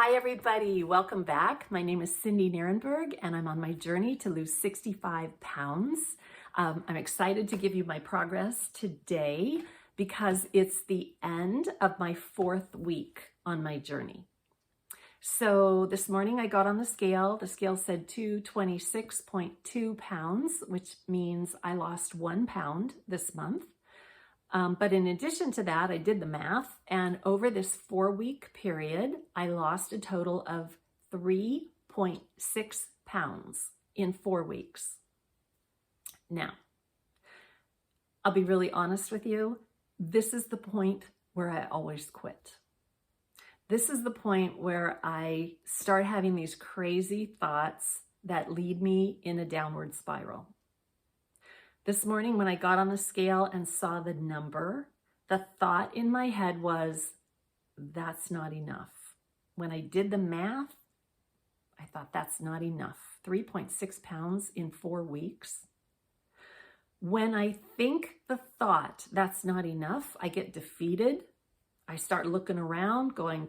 Hi everybody, welcome back. My name is Cindy Nierenberg and I'm on my journey to lose 65 pounds. I'm excited to give you my progress today because it's the end of my 4th week on my journey. So this morning I got on the scale. The scale said 226.2 pounds, which means I lost 1 pound this month. But in addition to that, I did the math, and over this 4-week period, I lost a total of 3.6 pounds in 4 weeks. Now, I'll be really honest with you. This is the point where I always quit. This is the point where I start having these crazy thoughts that lead me in a downward spiral. This morning when I got on the scale and saw the number, the thought in my head was, that's not enough. When I did the math, I thought that's not enough. 3.6 pounds in 4 weeks. When I think the thought, that's not enough, I get defeated. I start looking around going,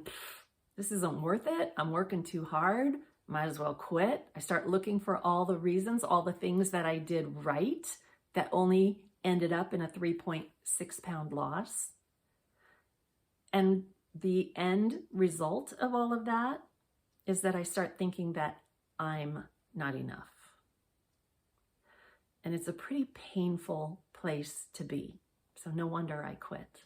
this isn't worth it. I'm working too hard. Might as well quit. I start looking for all the reasons, all the things that I did right that only ended up in a 3.6 pound loss. And the end result of all of that is that I start thinking that I'm not enough. And it's a pretty painful place to be. So no wonder I quit.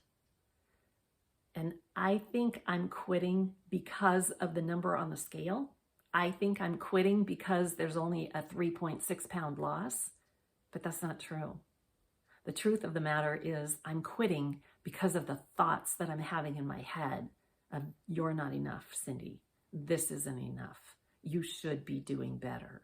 And I think I'm quitting because of the number on the scale. I think I'm quitting because there's only a 3.6 pound loss. But that's not true. The truth of the matter is I'm quitting because of the thoughts that I'm having in my head of, you're not enough, Cindy. This isn't enough. You should be doing better.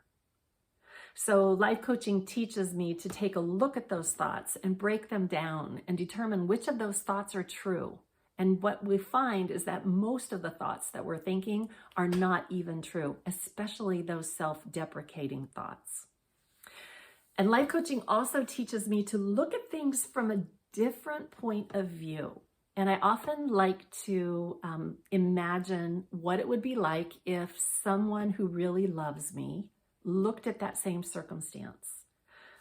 So life coaching teaches me to take a look at those thoughts and break them down and determine which of those thoughts are true. And what we find is that most of the thoughts that we're thinking are not even true, especially those self-deprecating thoughts. And life coaching also teaches me to look at things from a different point of view. And I often like to imagine what it would be like if someone who really loves me looked at that same circumstance.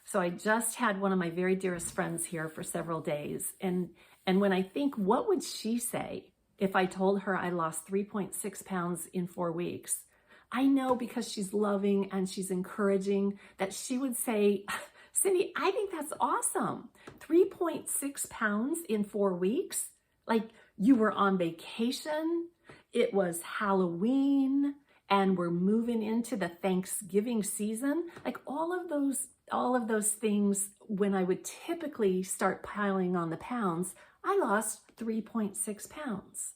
So I just had one of my very dearest friends here for several days. And when I think, what would she say if I told her I lost 3.6 pounds in 4 weeks? I know, because she's loving and she's encouraging, that she would say, Cindy, I think that's awesome. 3.6 pounds in 4 weeks. Like, you were on vacation, it was Halloween, and we're moving into the Thanksgiving season. Like all of those things, when I would typically start piling on the pounds, I lost 3.6 pounds.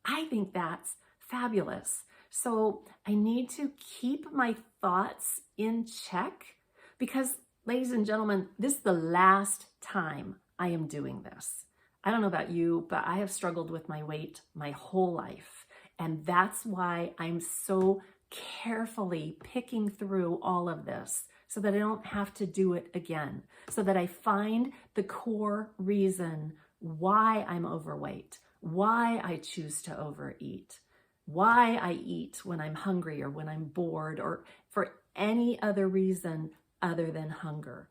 I think that's fabulous. So I need to keep my thoughts in check because, ladies and gentlemen, this is the last time I am doing this. I don't know about you, but I have struggled with my weight my whole life. And that's why I'm so carefully picking through all of this so that I don't have to do it again, so that I find the core reason why I'm overweight, why I choose to overeat, why I eat when I'm hungry or when I'm bored or for any other reason other than hunger.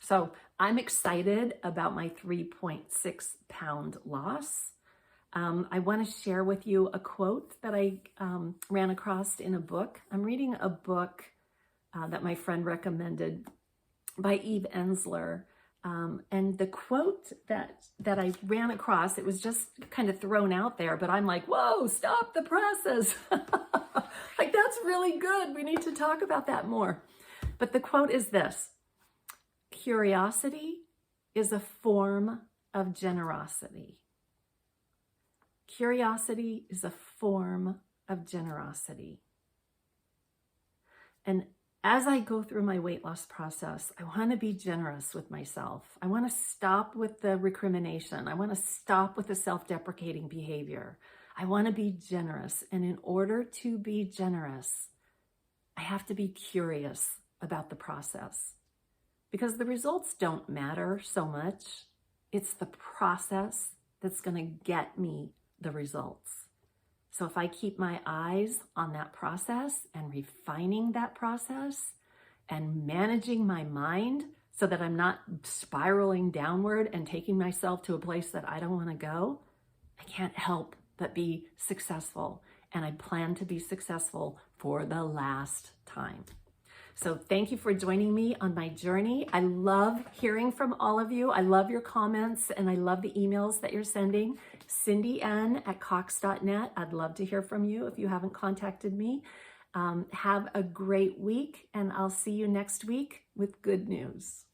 So I'm excited about my 3.6 pound loss. I want to share with you a quote that I ran across in a book. I'm reading a book that my friend recommended by Eve Ensler. And the quote that I ran across, it was just kind of thrown out there, but I'm like, whoa, stop the presses. Like, that's really good. We need to talk about that more. But the quote is this: curiosity is a form of generosity. Curiosity is a form of generosity. And as I go through my weight loss process, I want to be generous with myself. I want to stop with the recrimination. I want to stop with the self-deprecating behavior. I want to be generous. And in order to be generous, I have to be curious about the process. Because the results don't matter so much. It's the process that's going to get me the results. So if I keep my eyes on that process and refining that process and managing my mind so that I'm not spiraling downward and taking myself to a place that I don't want to go, I can't help but be successful. And I plan to be successful for the last time. So thank you for joining me on my journey. I love hearing from all of you. I love your comments and I love the emails that you're sending. CindyN@Cox.net. I'd love to hear from you if you haven't contacted me. Have a great week, and I'll see you next week with good news.